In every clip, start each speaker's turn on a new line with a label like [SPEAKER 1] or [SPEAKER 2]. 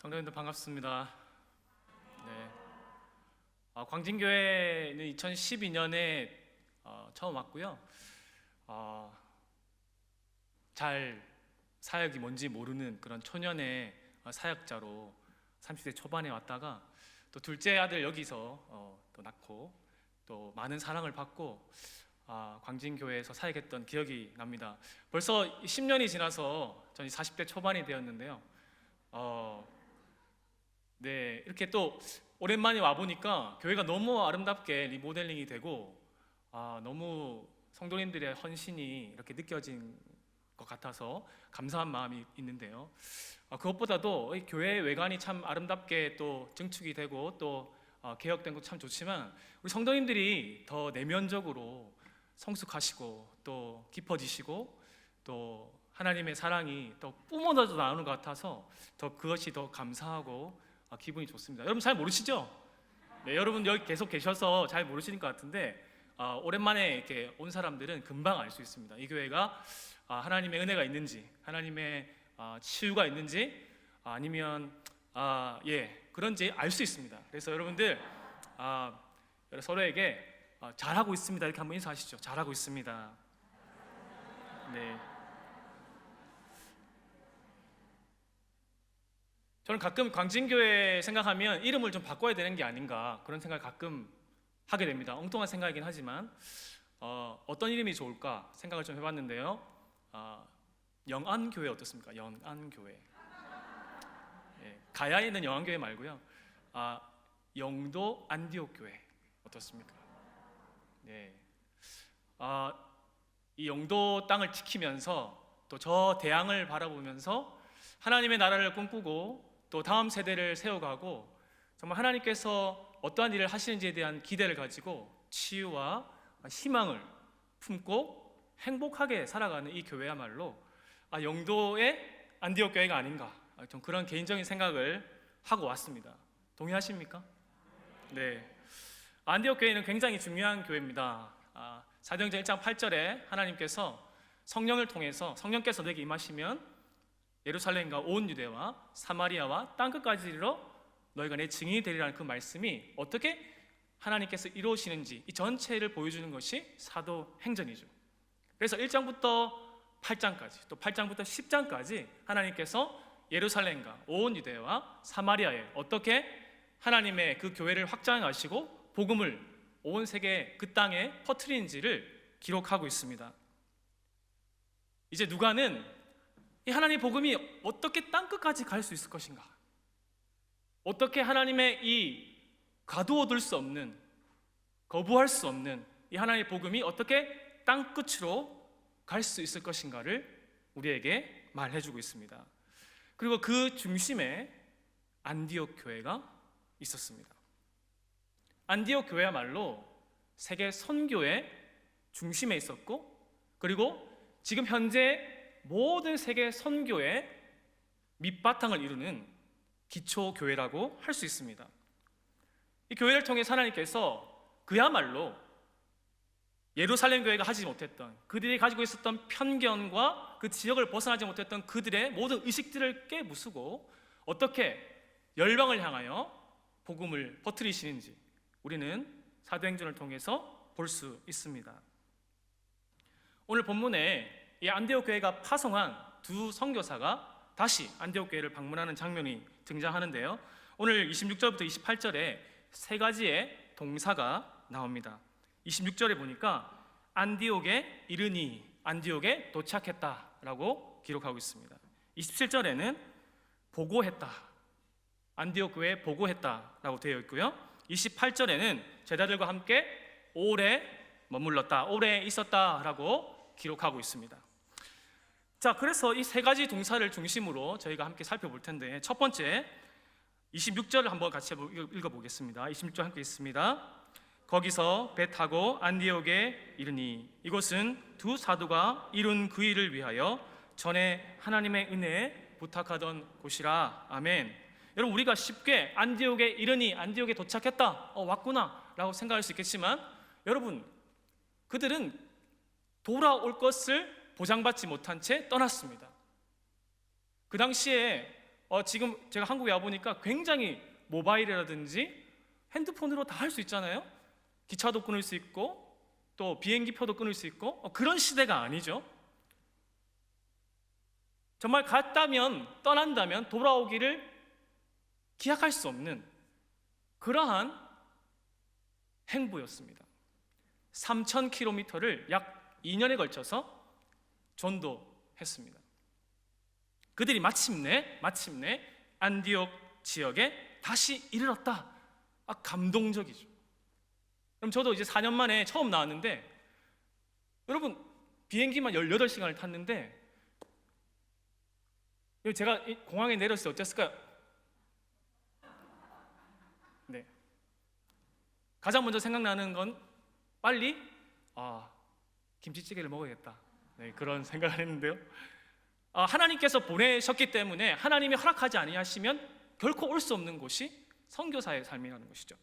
[SPEAKER 1] 성도님들 반갑습니다. 네. 광진교회는 2012년에 처음 왔고요. 잘 사역이 뭔지 모르는 그런 초년의 사역자로 30대 초반에 왔다가 또 둘째 아들 여기서 또 낳고 또 많은 사랑을 받고 광진교회에서 사역했던 기억이 납니다. 벌써 10년이 지나서 저는 40대 초반이 되었는데요. 네, 이렇게 또 오랜만에 와보니까 교회가 너무 아름답게 리모델링이 되고 너무 성도님들의 헌신이 이렇게 느껴진 것 같아서 감사한 마음이 있는데요. 그것보다도 이 교회 외관이 참 아름답게 또 증축이 되고 또 개혁된 것 참 좋지만 우리 성도님들이 더 내면적으로 성숙하시고 또 깊어지시고 또 하나님의 사랑이 더 뿜어져 나오는 것 같아서 더 그것이 더 감사하고 기분이 좋습니다. 여러분 잘 모르시죠? 네, 여러분 여기 계속 계셔서 잘 모르시는 것 같은데 오랜만에 이렇게 온 사람들은 금방 알 수 있습니다. 이 교회가 하나님의 은혜가 있는지, 하나님의 치유가 있는지, 아니면 그런지 알 수 있습니다. 그래서 여러분들 서로에게 잘하고 있습니다 이렇게 한번 인사하시죠. 잘하고 있습니다. 네. 저는 가끔 광진교회 생각하면 이름을 좀 바꿔야 되는 게 아닌가 그런 생각을 가끔 하게 됩니다. 엉뚱한 생각이긴 하지만 어떤 이름이 좋을까 생각을 좀 해봤는데요. 영안교회 어떻습니까? 영안교회. 예, 가야에 있는 영안교회 말고요. 영도 안디옥교회 어떻습니까? 네. 이 영도 땅을 지키면서 또 저 대양을 바라보면서 하나님의 나라를 꿈꾸고 또 다음 세대를 세워가고 정말 하나님께서 어떠한 일을 하시는지에 대한 기대를 가지고 치유와 희망을 품고 행복하게 살아가는 이 교회야말로 영도의 안디옥 교회가 아닌가 좀 그런 개인적인 생각을 하고 왔습니다. 동의하십니까? 네. 안디옥 교회는 굉장히 중요한 교회입니다. 사도행전 1장 8절에 하나님께서 성령을 통해서 성령께서 내게 임하시면 예루살렘과 온 유대와 사마리아와 땅끝까지 이르러 너희가 내 증인이 되리라는 그 말씀이 어떻게 하나님께서 이루어지는지 이 전체를 보여주는 것이 사도행전이죠. 그래서 1장부터 8장까지 또 8장부터 10장까지 하나님께서 예루살렘과 온 유대와 사마리아에 어떻게 하나님의 그 교회를 확장해 가시고 복음을 온 세계 그 땅에 퍼뜨리는지를 기록하고 있습니다. 이제 누가는 이 하나님의 복음이 어떻게 땅끝까지 갈 수 있을 것인가, 어떻게 하나님의 이 가두어둘 수 없는, 거부할 수 없는 이 하나님의 복음이 어떻게 땅끝으로 갈 수 있을 것인가를 우리에게 말해주고 있습니다. 그리고 그 중심에 안디옥 교회가 있었습니다. 안디옥 교회야말로 세계 선교의 중심에 있었고, 그리고 지금 현재 모든 세계 선교의 밑바탕을 이루는 기초교회라고 할 수 있습니다. 이 교회를 통해 하나님께서 그야말로 예루살렘 교회가 하지 못했던, 그들이 가지고 있었던 편견과 그 지역을 벗어나지 못했던 그들의 모든 의식들을 깨부수고 어떻게 열방을 향하여 복음을 퍼뜨리시는지 우리는 사도행전을 통해서 볼 수 있습니다. 오늘 본문에 이 안디옥 교회가 파송한 두 선교사가 다시 안디옥 교회를 방문하는 장면이 등장하는데요. 오늘 26절부터 28절에 세 가지의 동사가 나옵니다. 26절에 보니까 안디옥에 이르니 안디옥에 도착했다라고 기록하고 있습니다. 27절에는 보고했다, 안디옥 교회에 보고했다라고 되어 있고요. 28절에는 제자들과 함께 오래 머물렀다, 오래 있었다라고 기록하고 있습니다. 자, 그래서 이 세 가지 동사를 중심으로 저희가 함께 살펴볼 텐데, 첫 번째 26절을 한번 같이 읽어보겠습니다. 26절 함께 있습니다. 거기서 배 타고 안디옥에 이르니 이곳은 두 사도가 이룬 그 일을 위하여 전에 하나님의 은혜에 부탁하던 곳이라. 아멘. 여러분, 우리가 쉽게 안디옥에 이르니 안디옥에 도착했다, 왔구나 라고 생각할 수 있겠지만, 여러분, 그들은 돌아올 것을 보장받지 못한 채 떠났습니다. 그 당시에 지금 제가 한국에 와보니까 굉장히 모바일이라든지 핸드폰으로 다 할 수 있잖아요. 기차도 끊을 수 있고 또 비행기표도 끊을 수 있고 그런 시대가 아니죠. 정말 갔다면, 떠난다면 돌아오기를 기약할 수 없는 그러한 행보였습니다. 3,000km를 약 2년에 걸쳐서 전도했습니다. 그들이 마침내 안디옥 지역에 다시 이르렀다. 감동적이죠. 그럼 저도 이제 4년 만에 처음 나왔는데, 여러분 비행기만 18시간을 탔는데 제가 공항에 내렸을 때 어땠을까요? 네. 가장 먼저 생각나는 건 빨리 김치찌개를 먹어야겠다. 네, 그런 생각을 했는데요. 하나님께서 보내셨기 때문에 하나님이 허락하지 아니하시면 결코 올 수 없는 곳이 선교사의 삶이라는 것이죠.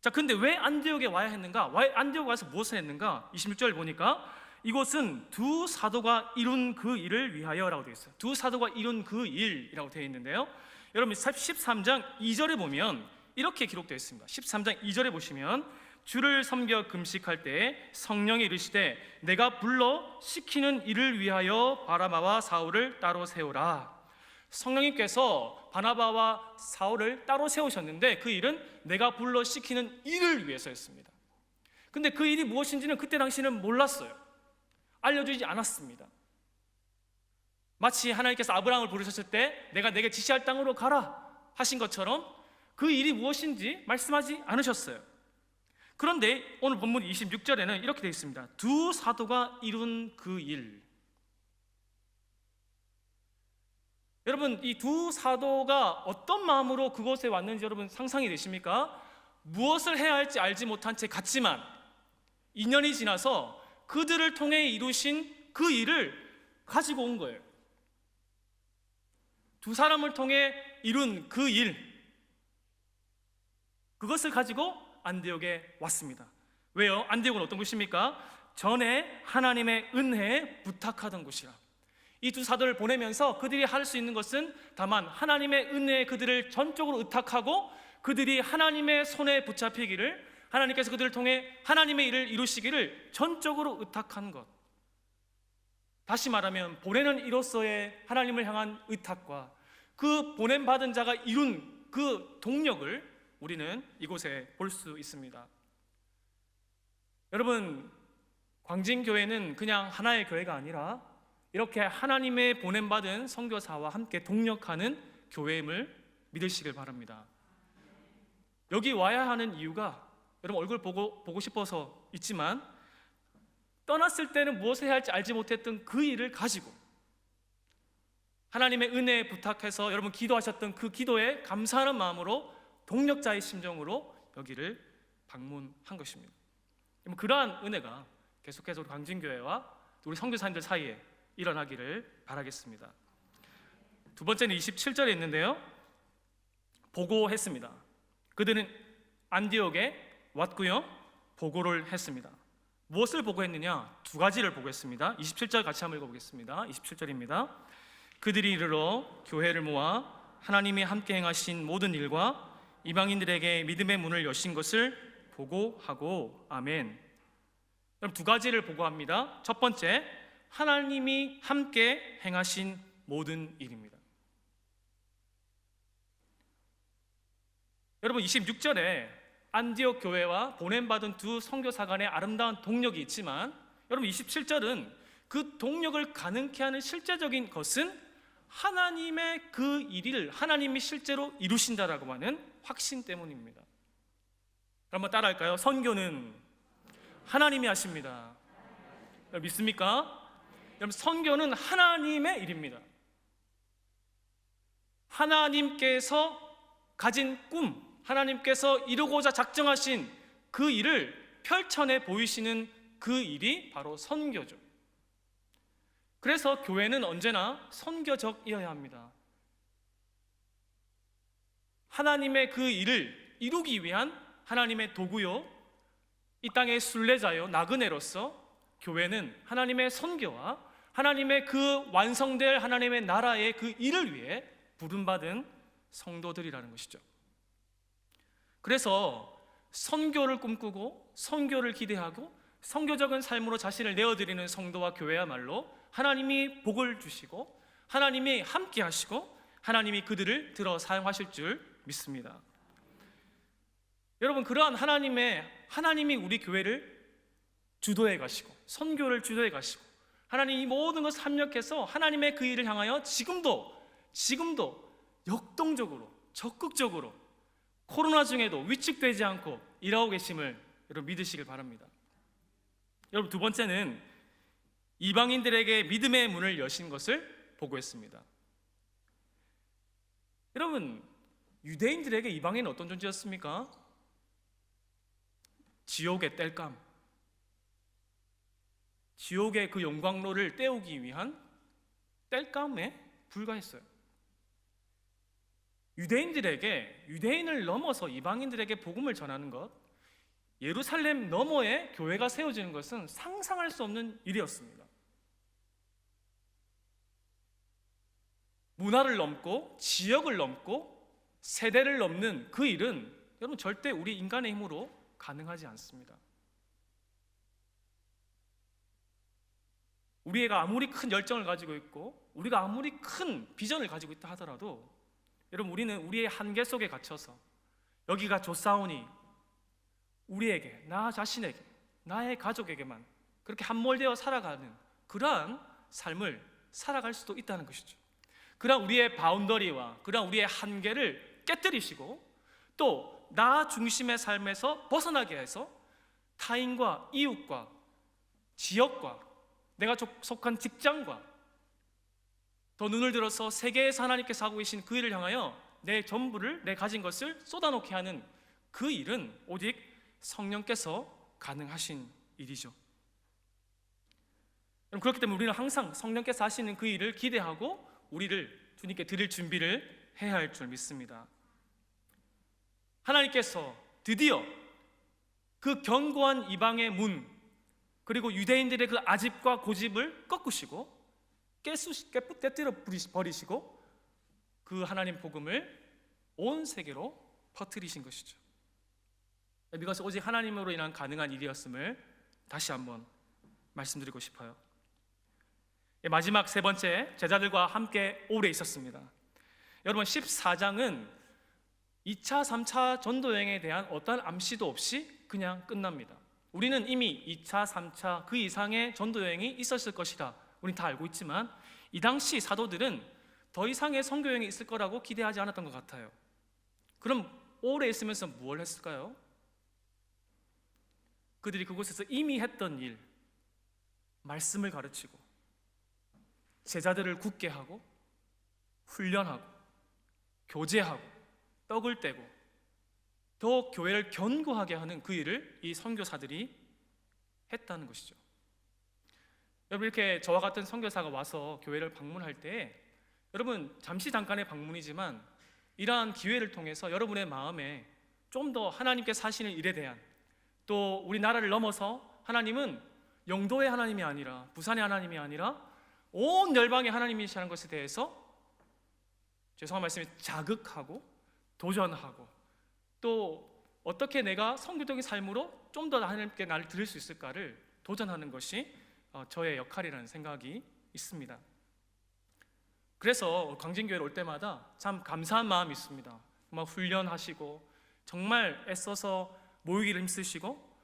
[SPEAKER 1] 자, 근데 왜 안디옥에 와야 했는가? 안디옥에 와서 무엇을 했는가? 26절 보니까 이곳은 두 사도가 이룬 그 일을 위하여라고 되어 있어요. 두 사도가 이룬 그 일이라고 되어 있는데요. 여러분 13장 2절에 보면 이렇게 기록되어 있습니다. 13장 2절에 보시면 주를 섬겨 금식할 때 성령이 이르시되 내가 불러 시키는 일을 위하여 바나바와 사울을 따로 세우라. 성령님께서 바나바와 사울을 따로 세우셨는데 그 일은 내가 불러 시키는 일을 위해서였습니다. 근데 그 일이 무엇인지는 그때 당시는 몰랐어요. 알려주지 않았습니다. 마치 하나님께서 아브라함을 부르셨을 때 내가 내게 지시할 땅으로 가라 하신 것처럼 그 일이 무엇인지 말씀하지 않으셨어요. 그런데 오늘 본문 26절에는 이렇게 되어 있습니다. 두 사도가 이룬 그 일. 여러분 이 두 사도가 어떤 마음으로 그곳에 왔는지 여러분 상상이 되십니까? 무엇을 해야 할지 알지 못한 채 갔지만 2년이 지나서 그들을 통해 이루신 그 일을 가지고 온 거예요. 두 사람을 통해 이룬 그 일, 그것을 가지고 안디옥에 왔습니다. 왜요? 안디옥은 어떤 곳입니까? 전에 하나님의 은혜에 부탁하던 곳이라. 이 두 사도를 보내면서 그들이 할 수 있는 것은 다만 하나님의 은혜에 그들을 전적으로 의탁하고 그들이 하나님의 손에 붙잡히기를, 하나님께서 그들을 통해 하나님의 일을 이루시기를 전적으로 의탁한 것. 다시 말하면 보내는 이로서의 하나님을 향한 의탁과 그 보냄받은 자가 이룬 그 동력을 우리는 이곳에 볼 수 있습니다. 여러분 광진교회는 그냥 하나의 교회가 아니라 이렇게 하나님의 보냄받은 선교사와 함께 동력하는 교회임을 믿으시길 바랍니다. 여기 와야 하는 이유가 여러분 얼굴 보고 싶어서 있지만 떠났을 때는 무엇을 해야 할지 알지 못했던 그 일을 가지고 하나님의 은혜에 부탁해서 여러분 기도하셨던 그 기도에 감사하는 마음으로 동력자의 심정으로 여기를 방문한 것입니다. 그러한 은혜가 계속해서 우리 광진교회와 우리 선교사님들 사이에 일어나기를 바라겠습니다. 두 번째는 27절에 있는데요. 보고했습니다. 그들은 안디옥에 왔고요. 보고를 했습니다. 무엇을 보고했느냐? 두 가지를 보고했습니다. 27절 같이 한번 읽어보겠습니다. 27절입니다. 그들이 이르러 교회를 모아 하나님이 함께 행하신 모든 일과 이방인들에게 믿음의 문을 여신 것을 보고하고. 아멘. 그럼 두 가지를 보고합니다. 첫 번째, 하나님이 함께 행하신 모든 일입니다. 여러분 26절에 안디옥 교회와 보냄받은 두 선교사 간의 아름다운 동력이 있지만 여러분 27절은 그 동력을 가능케 하는 실제적인 것은 하나님의 그 일을 하나님이 실제로 이루신다라고 하는 확신 때문입니다. 한번 따라할까요? 선교는 하나님이 하십니다. 여러분 믿습니까? 여러분 선교는 하나님의 일입니다. 하나님께서 가진 꿈, 하나님께서 이루고자 작정하신 그 일을 펼쳐내 보이시는 그 일이 바로 선교죠. 그래서 교회는 언제나 선교적이어야 합니다. 하나님의 그 일을 이루기 위한 하나님의 도구요, 이 땅의 순례자요, 나그네로서 교회는 하나님의 선교와 하나님의 그 완성될 하나님의 나라의 그 일을 위해 부름받은 성도들이라는 것이죠. 그래서 선교를 꿈꾸고 선교를 기대하고 선교적인 삶으로 자신을 내어드리는 성도와 교회야말로 하나님이 복을 주시고 하나님이 함께 하시고 하나님이 그들을 들어 사용하실 줄 믿습니다. 여러분, 그러한 하나님이 우리 교회를 주도해 가시고 선교를 주도해 가시고 하나님이 이 모든 것을 합력해서 하나님의 그 일을 향하여 지금도 역동적으로 적극적으로 코로나 중에도 위축되지 않고 일하고 계심을 여러분 믿으시길 바랍니다. 여러분, 두 번째는 이방인들에게 믿음의 문을 여신 것을 보고했습니다. 여러분, 유대인들에게 이방인은 어떤 존재였습니까? 지옥의 땔감, 지옥의 그 영광로를 때우기 위한 땔감에 불과했어요. 유대인을 넘어서 이방인들에게 복음을 전하는 것, 예루살렘 너머에 교회가 세워지는 것은 상상할 수 없는 일이었습니다. 문화를 넘고 지역을 넘고 세대를 넘는 그 일은 여러분 절대 우리 인간의 힘으로 가능하지 않습니다. 우리가 아무리 큰 열정을 가지고 있고 우리가 아무리 큰 비전을 가지고 있다 하더라도 여러분, 우리는 우리의 한계 속에 갇혀서 여기가 좋사오니 우리에게, 나 자신에게, 나의 가족에게만 그렇게 함몰되어 살아가는 그러한 삶을 살아갈 수도 있다는 것이죠. 그러한 우리의 바운더리와 그러한 우리의 한계를 깨뜨리시고 또 나 중심의 삶에서 벗어나게 해서 타인과 이웃과 지역과 내가 속한 직장과 더 눈을 들어서 세계에서 하나님께서 하고 계신 그 일을 향하여 내 전부를, 내 가진 것을 쏟아놓게 하는 그 일은 오직 성령께서 가능하신 일이죠. 그렇기 때문에 우리는 항상 성령께서 하시는 그 일을 기대하고 우리를 주님께 드릴 준비를 해야 할 줄 믿습니다. 하나님께서 드디어 그 견고한 이방의 문, 그리고 유대인들의 그 아집과 고집을 꺾으시고 깨뜨려 버리시고 그 하나님 복음을 온 세계로 퍼뜨리신 것이죠. 이것은 오직 하나님으로 인한 가능한 일이었음을 다시 한번 말씀드리고 싶어요. 마지막 세 번째, 제자들과 함께 오래 있었습니다. 여러분, 14장은 2차, 3차 전도여행에 대한 어떠한 암시도 없이 그냥 끝납니다. 우리는 이미 2차, 3차 그 이상의 전도여행이 있었을 것이다, 우린 다 알고 있지만 이 당시 사도들은 더 이상의 선교여행이 있을 거라고 기대하지 않았던 것 같아요. 그럼 오래 있으면서 무엇을 했을까요? 그들이 그곳에서 이미 했던 일, 말씀을 가르치고 제자들을 굳게 하고 훈련하고 교제하고 떡을 떼고 더 교회를 견고하게 하는 그 일을 이 선교사들이 했다는 것이죠. 여러분, 이렇게 저와 같은 선교사가 와서 교회를 방문할 때 여러분, 잠깐의 방문이지만 이러한 기회를 통해서 여러분의 마음에 좀 더 하나님께서 하시는 일에 대한, 또 우리나라를 넘어서 하나님은 영도의 하나님이 아니라 부산의 하나님이 아니라 온 열방의 하나님이시라는 것에 대해서 죄송한 말씀이 자극하고 도전하고 또 어떻게 내가 선교적인 삶으로 좀 더 하나님께 나를 드릴 수 있을까를 도전하는 것이 저의 역할이라는 생각이 있습니다. 그래서 광진교회를 올 때마다 참 감사한 마음이 있습니다. 정말 훈련하시고 정말 애써서 모이기를 힘쓰시고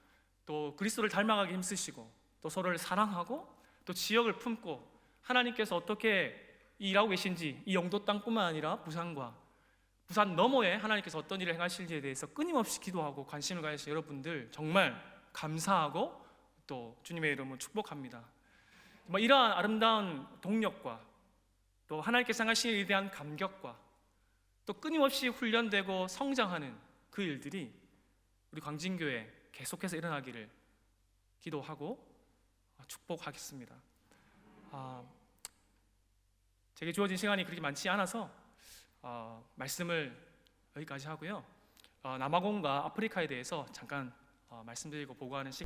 [SPEAKER 1] 또 그리스도를 닮아가기 힘쓰시고 또 서로를 사랑하고 또 지역을 품고 하나님께서 어떻게 일하고 계신지 이 영도 땅뿐만 아니라 부산 너머에 하나님께서 어떤 일을 행하실지에 대해서 끊임없이 기도하고 관심을 가지신 여러분들 정말 감사하고 또 주님의 이름으로 축복합니다. 이러한 아름다운 동력과 또 하나님께서 행하신 일에 대한 감격과 또 끊임없이 훈련되고 성장하는 그 일들이 우리 광진교회 계속해서 일어나기를 기도하고 축복하겠습니다. 제게 주어진 시간이 그렇게 많지 않아서 말씀을 여기까지 하고요. 남아공과 아프리카에 대해서 잠깐 말씀드리고 보고하는 시간